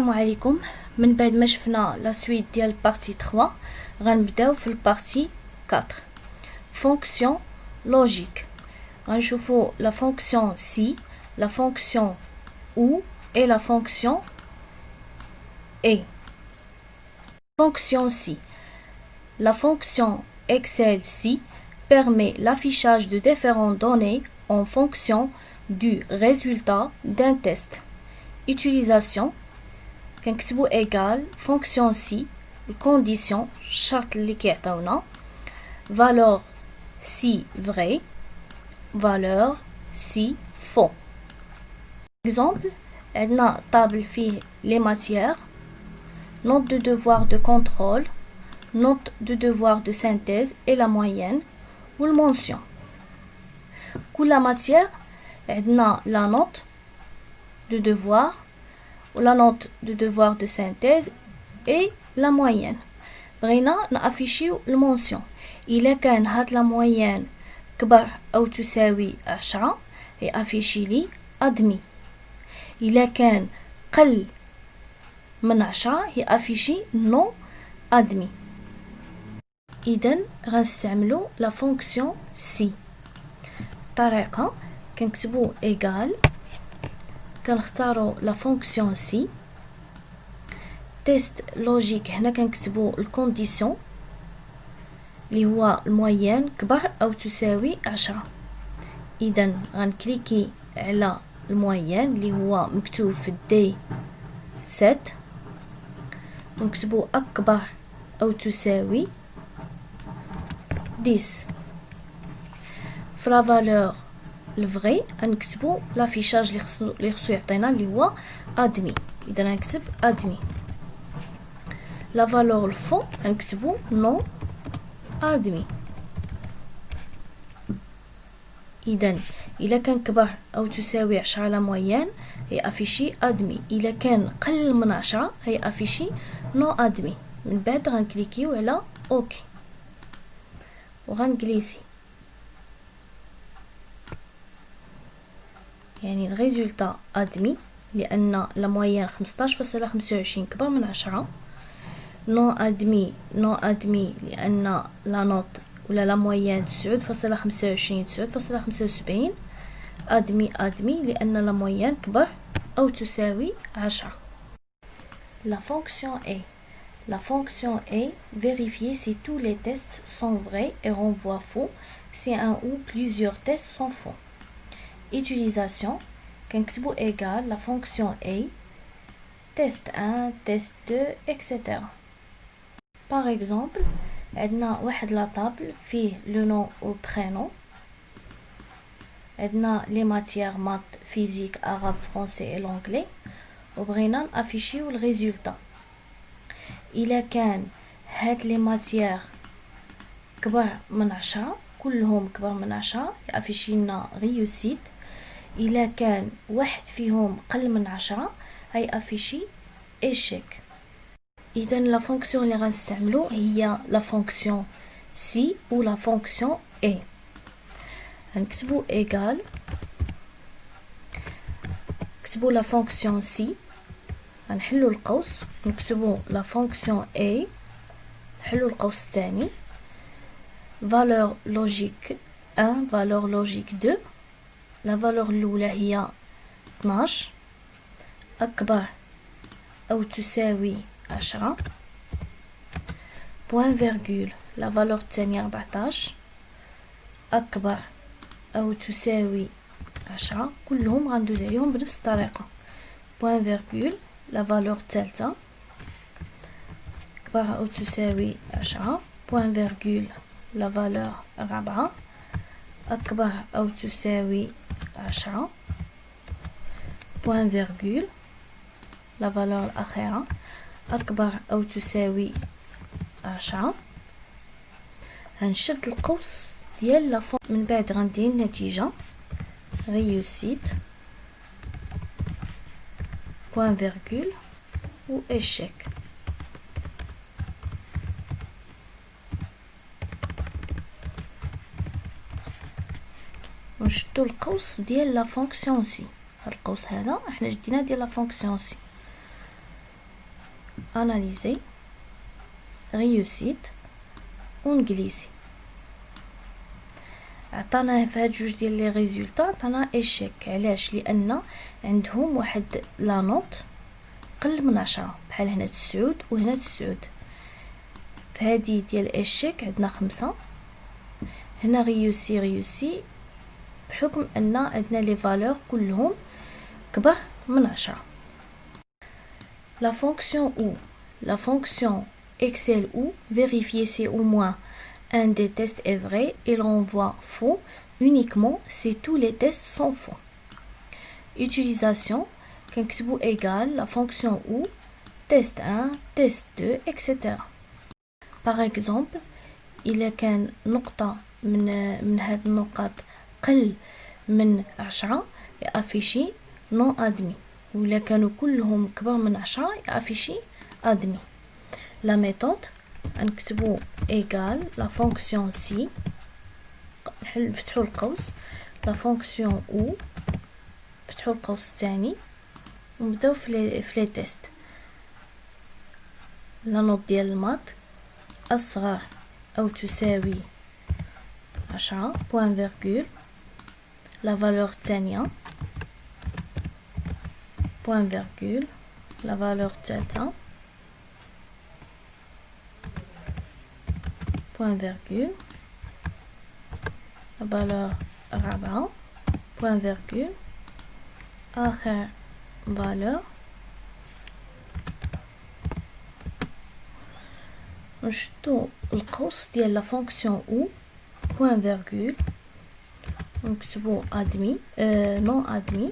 السلام عليكم. من بعد ما شفنا لا سويت ديال البارتي 3 غنبداو في البارتي 4 فونكسيون لوجيك. غنشوفوا لا فونكسيون سي، لا فونكسيون او et la fonction et. Fonction si. La fonction Excel si permet l'affichage de différentes données en fonction du résultat d'un test. Utilisation. كنكتبو égal fonction si condition شرط اللي كيعطيونا valeur si vrai valeur si faux. Exemple, عندنا table فيه les matières, note de devoir de contrôle, note de devoir de synthèse et la moyenne ou le mention. كل matière عندنا la note de devoir ou la note de devoir de synthèse et la moyenne. بغينا نافيشيو المونسيون. إلا كان هاد لا مويان كبر أو تساوي 10 يافيشي لي أدمي. إلا كان قل من 10 يافيشي نو أدمي. إذن غنستعملو لا فونكسيون سي. طريقة كنكتبو إيغال، كنختارو لا فونكسيون سي. تيست لوجيك هنا كنكتبو الكونديسيون اللي هو المويان كبر او تساوي 10. اذا غنكليكي على المويان اللي هو مكتوب في الدي 7 ونكتبو اكبر او تساوي 10. في لا فالور الفغي غنكتبو لافيشاج اللي خصو يعطينا اللي هو ادمي. اذا غنكتب ادمي. لا فالور الفو غنكتبو نو ادمي. اذا الا كان كبر او تساوي 10 لا مويان هي افيشي ادمي. الا كان قل من 10 هي افيشي نو ادمي. من بعد غنكليكيو على اوكي وغنجليسي. يعني الريزولتا ادمي لان لا مويان 15.25 كبر من 10. نو ادمي نو ادمي لان لا نوت ولا لا مويان 9.25 9.75. ادمي ادمي لان لا مويان كبر او تساوي 10. La fonction est. La fonction est vérifier si tous les tests sont vrais et renvoie faux si un ou plusieurs tests sont faux. Utilisation. كنكتبو égal la fonction est test 1 test 2 etc. Par exemple, عندنا واحد لا طابل فيه le nom au prénom. عندنا les matières maths, physique, arabe, français et l'anglais. وبغينا نافيشيو الريزولتا. إلا كان هاد لي ماتيير كبر من 10 كلهم كبر من 10 يافيشي لنا ريوسيت. إلا كان واحد فيهم قل من 10 هي افيشي échec. إذا لا فونكسيون اللي غنستعملو هي لا فونكسيون سي و لا فونكسيون اي. غنكتبو égal نكتبو لا فونكسيون سي غنحلو القوس نكتبو لا فونكسيون اي نحلو القوس الثاني valeur logique 1 valeur logique 2. لا valeur الاولى هي 12 اكبر او تساوي 10 بوان فيرغول. لا فالور الثانية 14 أكبر أو تساوي 10. كلهم غندوز عليهم بنفس الطريقة. بوان فيرغول. لا فالور الثالثة أكبر أو تساوي 10 بوان فيرغول. لا فالور الرابعة أكبر أو تساوي 10 بوان فيرغول. لا فالور الأخيرة أكبر أو تساوي 10. هنشد القوس ديال لا فون. من بعد غندير النتيجة ريوسيت بوان فيرغول و échec. ونشدو القوس ديال لا فونكسيون سي. هاد القوس هذا احنا جدينا ديال لا فونكسيون سي. اناليزي ريوسيت ونجليسي. عطانا في هاد جوج ديال لي ريزولطا عطانا ايشيك. علاش؟ لان عندهم واحد لا نوت قل من 10 بحال هنا 9 وهنا 9. فهادي ديال ايشيك عندنا 5. هنا ريوسي بحكم ان عندنا لي فالور كلهم كبر من 10. La fonction ou la fonction Excel ou vérifier si au moins un des tests est vrai et renvoie faux uniquement si tous les tests sont faux. Utilisation كنكتبو égal la fonction ou test 1 test 2 etc. Par exemple إلا كان نقطة من هاد النقط قل من 10 يافيشي non admis. ولا كانوا كلهم كبر من 10 يافيشي admis. La méthode نكتبو égal la fonction si نفتحو القوس la fonction ou نفتحو القوس الثاني ونبداو في لي تيست. لا نوت ديال المات أصغر أو تساوي 10 بوان فيرغول. لا فالور الثانية بوان فيرغول. لا فالور الثالثة بوان فيرغول. لا فالور الرابعة بوان فيرغول. آخر فالور نشدو القوس ديال لا فونكسيون او بوان فيرغول ونكتبو ادمي نون ادمي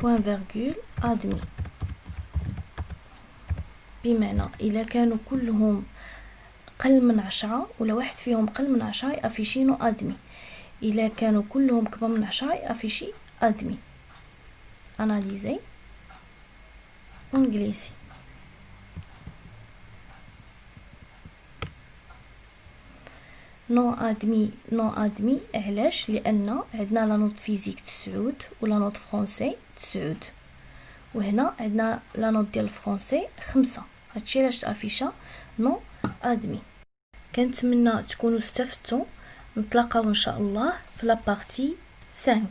بوان فيرغول ادمي. بمعنى الا كانوا كلهم قل من 10 ولا واحد فيهم قل من 10 يافيشي نو ادمي. الا كانوا كلهم كبر من 10 يافيشي ادمي. اناليزي انجليزي. نو ادمي علاش؟ لان عندنا لا نوت فيزيك 9 ولا نوت فرونسي 9 وهنا عندنا لا نوت ديال الفرونسي 5. هادشي علاش تافيشا نو ادمي. كنتمنى تكونوا استفدتوا. نتلاقاو ان شاء الله في لا بارتي 5.